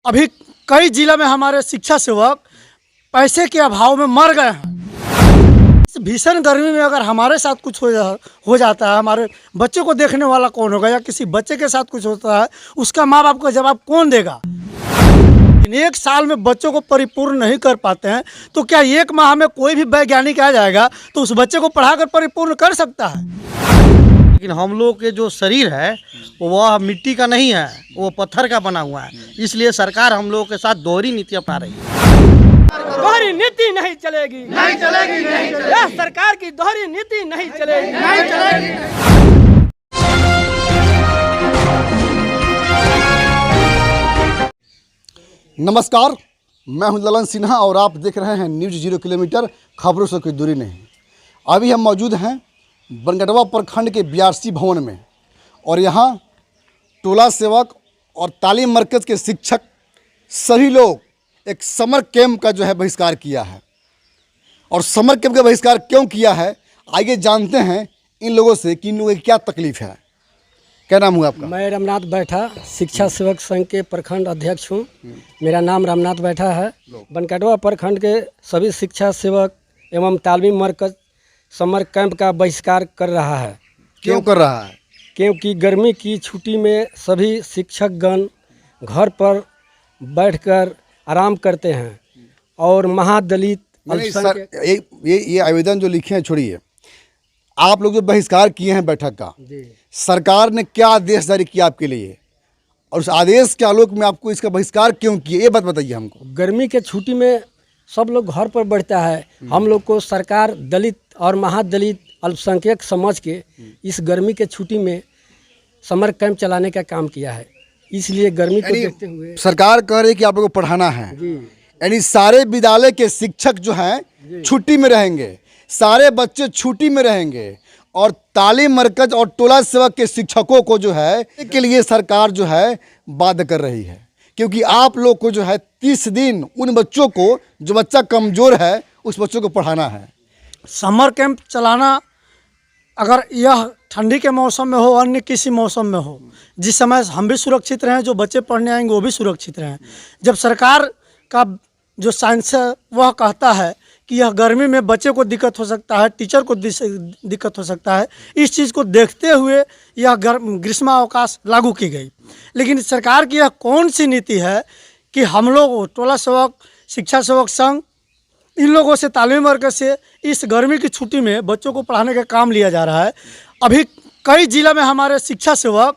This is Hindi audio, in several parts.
अभी कई जिला में हमारे शिक्षा सेवक पैसे के अभाव में मर गए हैं। इस भीषण गर्मी में अगर हमारे साथ कुछ हो जाता है, हमारे बच्चे को देखने वाला कौन होगा, या किसी बच्चे के साथ कुछ होता है, उसका माँ बाप का जवाब कौन देगा। एक साल में बच्चों को परिपूर्ण नहीं कर पाते हैं, तो क्या एक माह में कोई भी वैज्ञानिक आ जाएगा तो उस बच्चे को पढ़ाकर परिपूर्ण कर सकता है। लेकिन हम लोग के जो शरीर है वह मिट्टी का नहीं है, वो पत्थर का बना हुआ है। इसलिए सरकार हम लोगों के साथ दोहरी नीति अपना रही है। दोहरी नीति नहीं चलेगी, नहीं चलेगी, नहीं चलेगी। यह सरकार की दोहरी नीति नहीं चलेगी, नहीं चलेगी। नमस्कार, मैं हूं ललन सिन्हा और आप देख रहे हैं न्यूज़ 0 किलोमीटर, खबरों से कोई दूरी नहीं। अभी हम मौजूद हैं बनगटवा प्रखंड के बीआरसी भवन में, और यहाँ टोला सेवक और तालीम मरकज़ के शिक्षक सभी लोग एक समर कैंप का जो है बहिष्कार किया है। और समर कैंप का बहिष्कार क्यों किया है, आइए जानते हैं इन लोगों से कि इन लोगों की क्या तकलीफ़ है। क्या नाम हुआ आपका? मैं रामनाथ बैठा, शिक्षा सेवक संघ के प्रखंड अध्यक्ष हूँ। मेरा नाम रामनाथ बैठा है। बनगटवा प्रखंड के सभी शिक्षा सेवक एवं तालीम मरकज़ समर कैंप का बहिष्कार कर रहा है। क्यों कर रहा है? क्योंकि गर्मी की छुट्टी में सभी शिक्षकगण घर पर बैठकर आराम करते हैं और महादलित ये आवेदन जो लिखे हैं, छोड़िए, आप लोग जो बहिष्कार किए हैं बैठक का, सरकार ने क्या आदेश जारी किया आपके लिए, और उस आदेश के आलोक में आपको इसका बहिष्कार क्यों किया, ये बात बताइए हमको। गर्मी के छुट्टी में सब लोग घर पर बैठता है। हम लोग को सरकार दलित और महादलित अल्पसंख्यक समझ के इस गर्मी के छुट्टी में समर कैंप चलाने का काम किया है। इसलिए गर्मी को देखते हुए सरकार कह रही है कि आप लोगों को पढ़ाना है, यानी सारे विद्यालय के शिक्षक जो हैं छुट्टी में रहेंगे, सारे बच्चे छुट्टी में रहेंगे, और तालीम मरकज और टोला सेवक के शिक्षकों को जो है के लिए सरकार जो है बाध्य कर रही है। क्योंकि आप लोग को जो है 30 दिन उन बच्चों को, जो बच्चा कमज़ोर है, उस बच्चों को पढ़ाना है। समर कैंप चलाना, अगर यह ठंडी के मौसम में हो, अन्य किसी मौसम में हो, जिस समय हम भी सुरक्षित रहें, जो बच्चे पढ़ने आएंगे वो भी सुरक्षित रहें। जब सरकार का जो साइंस है वह कहता है कि यह गर्मी में बच्चे को दिक्कत हो सकता है, टीचर को दिक्कत हो सकता है, इस चीज़ को देखते हुए यह ग्रीष्मावकाश लागू की गई। लेकिन सरकार की यह कौन सी नीति है कि हम लोग टोला सेवक, शिक्षा सेवक संघ, इन लोगों से, तालीम वर्ग से इस गर्मी की छुट्टी में बच्चों को पढ़ाने का काम लिया जा रहा है। अभी कई जिला में हमारे शिक्षा सेवक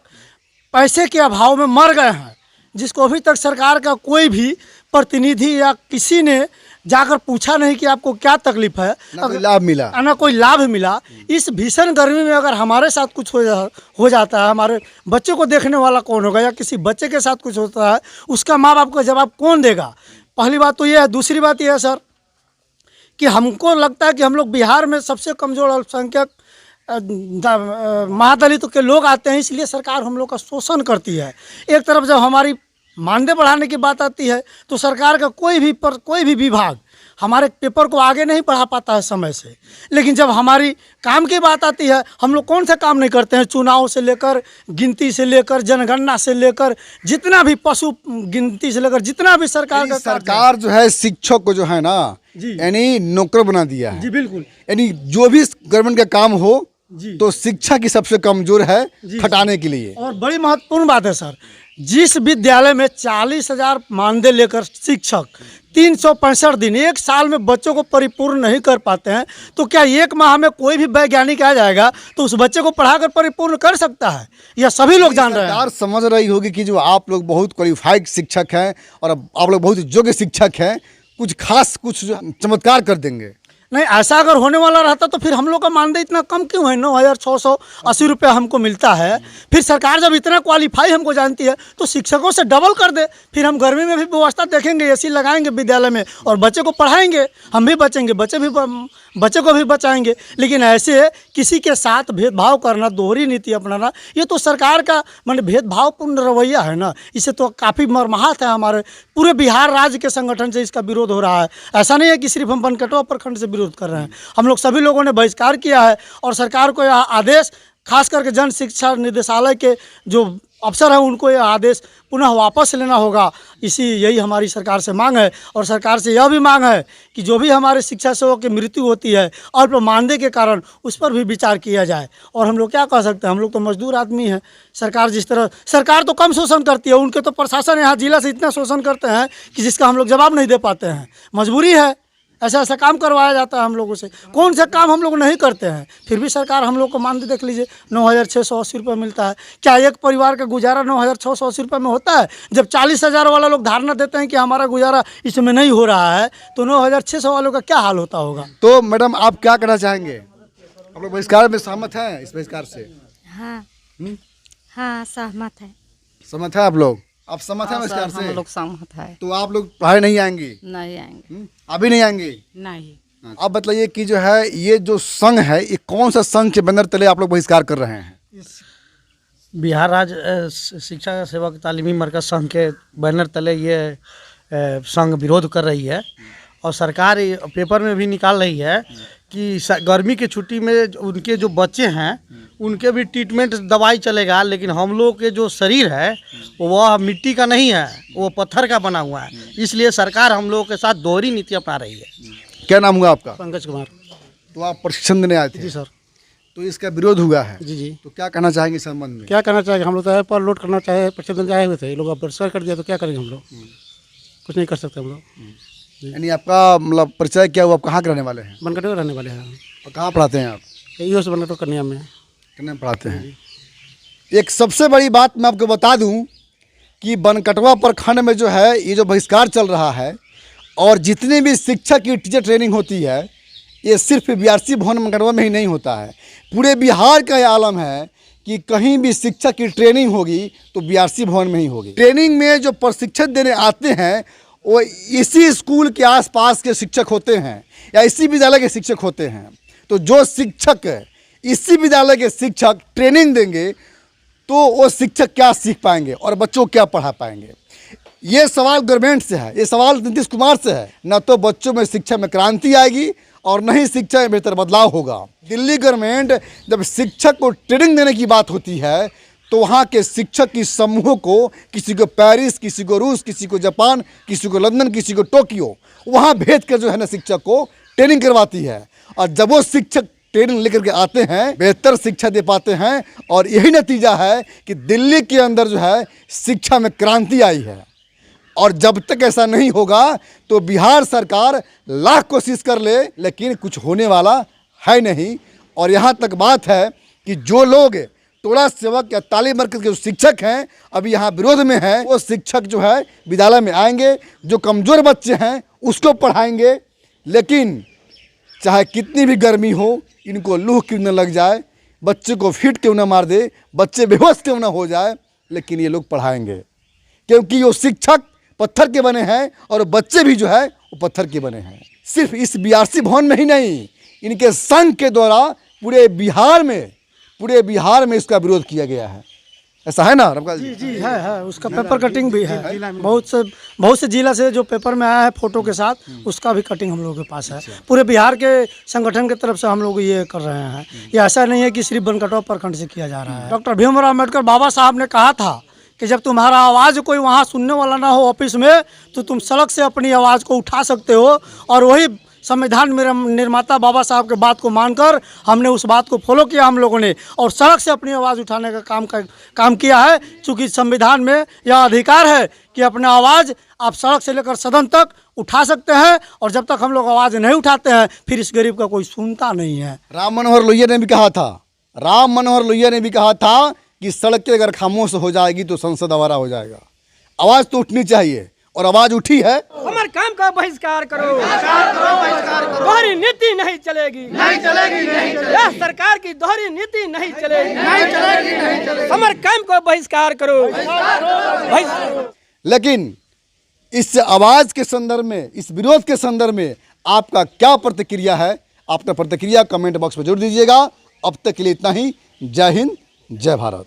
पैसे के अभाव में मर गए हैं, जिसको अभी तक सरकार का कोई भी प्रतिनिधि या किसी ने जाकर पूछा नहीं कि आपको क्या तकलीफ है, ना कोई लाभ मिला, ना कोई लाभ मिला। इस भीषण गर्मी में अगर हमारे साथ कुछ हो जाता है, हमारे बच्चे को देखने वाला कौन होगा, या किसी बच्चे के साथ कुछ होता है, उसका माँ बाप का जवाब कौन देगा। पहली बात तो ये है। दूसरी बात यह है सर कि हमको लगता है कि हम लोग बिहार में सबसे कमज़ोर अल्पसंख्यक महादलित के लोग आते हैं, इसलिए सरकार हम लोग का शोषण करती है। एक तरफ जब हमारी मानदेय बढ़ाने की बात आती है तो सरकार का कोई भी विभाग हमारे पेपर को आगे नहीं बढ़ा पाता है समय से। लेकिन जब हमारी काम की बात आती है, हम लोग कौन सा काम नहीं करते हैं। चुनाव से लेकर, गिनती से लेकर, जनगणना से लेकर, जितना भी पशु गिनती से लेकर, जितना भी सरकार जो है शिक्षक को जो है ना, यानी नौकर बना दिया है। जी बिल्कुल। यानी जो भी गवर्नमेंट का काम हो तो शिक्षा की सबसे कमजोर है खटाने के लिए। और बड़ी महत्वपूर्ण बात है सर, जिस विद्यालय में 40,000 मानदेय लेकर शिक्षक 365 दिन, एक साल में बच्चों को परिपूर्ण नहीं कर पाते हैं, तो क्या एक माह में कोई भी वैज्ञानिक आ जाएगा तो उस बच्चे को पढ़ाकर परिपूर्ण कर सकता है। यह सभी लोग जान रहे हैं। सरकार समझ रही होगी कि जो आप लोग बहुत क्वालिफाइड शिक्षक हैं और आप लोग बहुत योग्य शिक्षक हैं, कुछ खास कुछ चमत्कार कर देंगे। नहीं, ऐसा अगर होने वाला रहता तो फिर हम लोग का मानदेय इतना कम क्यों है। 9,680 रुपये हमको मिलता है। फिर सरकार जब इतना क्वालिफाई हमको जानती है तो शिक्षकों से डबल कर दे। फिर हम गर्मी में भी व्यवस्था देखेंगे, एसी लगाएंगे विद्यालय में और बच्चे को पढ़ाएंगे, हम भी बचेंगे, बच्चे को भी बचाएंगे। लेकिन ऐसे किसी के साथ भेदभाव करना, दोहरी नीति अपनाना, ये तो सरकार का माने भेदभावपूर्ण रवैया है ना। इससे तो काफ़ी मर्माहत है। हमारे पूरे बिहार राज्य के संगठन से इसका विरोध हो रहा है। ऐसा नहीं है कि सिर्फ हम बनगटवा प्रखंड से विरोध कर रहे हैं, हम लोग सभी लोगों ने बहिष्कार किया है। और सरकार को यह आदेश, खास करके जन शिक्षा निदेशालय के जो अफसर है उनको ये आदेश पुनः वापस लेना होगा। यही हमारी सरकार से मांग है। और सरकार से यह भी मांग है कि जो भी हमारे शिक्षा सेवक की मृत्यु होती है अल्प मानदेय के कारण, उस पर भी विचार किया जाए। और हम लोग क्या कह सकते हैं, हम लोग तो मजदूर आदमी हैं। सरकार तो कम शोषण करती है, उनके तो प्रशासन यहाँ जिला से इतना शोषण करते हैं कि जिसका हम लोग जवाब नहीं दे पाते हैं। मजबूरी है, ऐसा काम करवाया जाता है हम लोगों से। कौन सा काम हम लोग नहीं करते हैं, फिर भी सरकार हम लोग को मानदेय देख लीजिए 9,680 रुपये मिलता है। क्या एक परिवार का गुजारा 9,680 रुपये में होता है? जब 40,000 वाला लोग धारणा देते हैं कि हमारा गुजारा इसमें नहीं हो रहा है, तो 9,600 वालों का क्या हाल होता होगा। तो मैडम आप क्या कहना चाहेंगे? आप लोग बहिष्कार में सहमत हैं इस बहिष्कार से? हाँ हाँ सहमत है। सहमत है आप लोग? आप सहमत हैं बहिष्कार से? हम लोग सहमत है। तो आप लोग पढ़ाई नहीं आएंगी? नहीं आएंगे। अभी नहीं आएंगे? नहीं। अब बताइए कि जो है ये जो संघ है, ये कौन सा संघ के बैनर तले आप लोग बहिष्कार कर रहे हैं? बिहार राज्य शिक्षा सेवक तालीमी मरकज संघ के बैनर तले ये संघ विरोध कर रही है। और सरकार पेपर में भी निकाल रही है कि गर्मी की छुट्टी में उनके जो बच्चे हैं उनके भी ट्रीटमेंट दवाई चलेगा, लेकिन हम लोग के जो शरीर है वह मिट्टी का नहीं है, वो पत्थर का बना हुआ है। इसलिए सरकार हम लोगों के साथ दोहरी नीति अपना रही है। क्या नाम हुआ आपका? पंकज कुमार। तो आप प्रशिक्षण देने आए थे? जी सर। तो इसका विरोध हुआ है? जी जी। तो क्या कहना चाहेंगे इस संबंध में? क्या करना चाहिए, हम लोग तो ऐप पर लोड करना चाहे प्रक्षेपण आए हुए थे, ये लोग अब बहिष्कार कर दिया तो क्या करेंगे हम लोग? कुछ नहीं कर सकते हम लोग। यानी आपका मतलब परिचय क्या हुआ? आप कहाँ के रहने वाले हैं? बनकटे रहने वाले हैं। और कहाँ पढ़ाते हैं आप? यही से बनकटे कन्या में कन्या में पढ़ाते हैं। एक सबसे बड़ी बात मैं आपको बता दूं कि बनकटवा प्रखंड में जो है ये जो बहिष्कार चल रहा है, और जितने भी शिक्षक की टीचर ट्रेनिंग होती है, ये सिर्फ बीआरसी भवन बनकटवा में ही नहीं होता है। पूरे बिहार का ये आलम है कि कहीं भी शिक्षक की ट्रेनिंग होगी तो बीआरसी भवन में ही होगी। ट्रेनिंग में जो प्रशिक्षण देने आते हैं वो इसी स्कूल के आसपास के शिक्षक होते हैं या इसी विद्यालय के शिक्षक होते हैं। तो जो शिक्षक इसी विद्यालय के शिक्षक ट्रेनिंग देंगे तो वो शिक्षक क्या सीख पाएंगे और बच्चों को क्या पढ़ा पाएंगे? ये सवाल गवर्नमेंट से है, ये सवाल नीतीश कुमार से है। न तो बच्चों में शिक्षा में क्रांति आएगी और न ही शिक्षा में बेहतर बदलाव होगा। दिल्ली गवर्नमेंट जब शिक्षक को ट्रेनिंग देने की बात होती है तो वहाँ के शिक्षक की समूहों को, किसी को पेरिस, किसी को रूस, किसी को जापान, किसी को लंदन, किसी को टोक्यो, वहाँ भेज कर जो है ना शिक्षक को ट्रेनिंग करवाती है। और जब वो शिक्षक ट्रेनिंग लेकर के आते हैं, बेहतर शिक्षा दे पाते हैं। और यही नतीजा है कि दिल्ली के अंदर जो है शिक्षा में क्रांति आई है। और जब तक ऐसा नहीं होगा तो बिहार सरकार लाख कोशिश कर ले, लेकिन कुछ होने वाला है नहीं। और यहाँ तक बात है कि जो लोग टोला सेवक या तालीम मरकज के जो शिक्षक हैं अभी यहाँ विरोध में हैं, वो शिक्षक जो है विद्यालय में आएंगे, जो कमज़ोर बच्चे हैं उसको पढ़ाएंगे। लेकिन चाहे कितनी भी गर्मी हो, इनको लूह क्यों न लग जाए, बच्चे को फिट क्यों न मार दे, बच्चे बेहोश क्यों न हो जाए, लेकिन ये लोग पढ़ाएंगे। क्योंकि वो शिक्षक पत्थर के बने हैं और बच्चे भी जो है वो पत्थर के बने हैं। सिर्फ इस बीआरसी भवन में ही नहीं, इनके संघ के द्वारा पूरे बिहार में इसका विरोध किया गया है। ऐसा है ना रमकाल जी? जी है उसका पेपर कटिंग भी है। बहुत से जिला से जो पेपर में आया है फोटो के साथ, उसका भी कटिंग हम लोग के पास है। पूरे बिहार के संगठन की तरफ से हम लोग ये कर रहे हैं। ये ऐसा नहीं है कि सिर्फ बनकटवा प्रखंड से किया जा रहा है। डॉक्टर भीमराव अम्बेडकर बाबा साहब ने कहा था कि जब तुम्हारा आवाज़ कोई वहाँ सुनने वाला ना हो ऑफिस में, तो तुम सड़क से अपनी आवाज़ को उठा सकते हो। और वही संविधान निर्माता बाबा साहब के बात को मानकर हमने उस बात को फॉलो किया हम लोगों ने, और सड़क से अपनी आवाज़ उठाने का काम किया है। चूँकि संविधान में यह अधिकार है कि अपना आवाज़ आप सड़क से लेकर सदन तक उठा सकते हैं। और जब तक हम लोग आवाज़ नहीं उठाते हैं फिर इस गरीब का कोई सुनता नहीं है। राम मनोहर लोहिया ने भी कहा था कि सड़कें अगर खामोश हो जाएगी तो संसद आवारा हो जाएगा। आवाज़ तो उठनी चाहिए और आवाज़ उठी है। हमारे काम का बहिष्कार करो, दोहरी नीति नहीं चलेगी, यह सरकार की दोहरी नीति नहीं चलेगी। हमारे काम को बहिष्कार करो। लेकिन इस आवाज़ के संदर्भ में, इस विरोध के संदर्भ में आपका क्या प्रतिक्रिया है? अपना प्रतिक्रिया कमेंट बॉक्स में जरूर दीजिएगा। अब तक के लिए इतना ही। जय हिंद, जय भारत।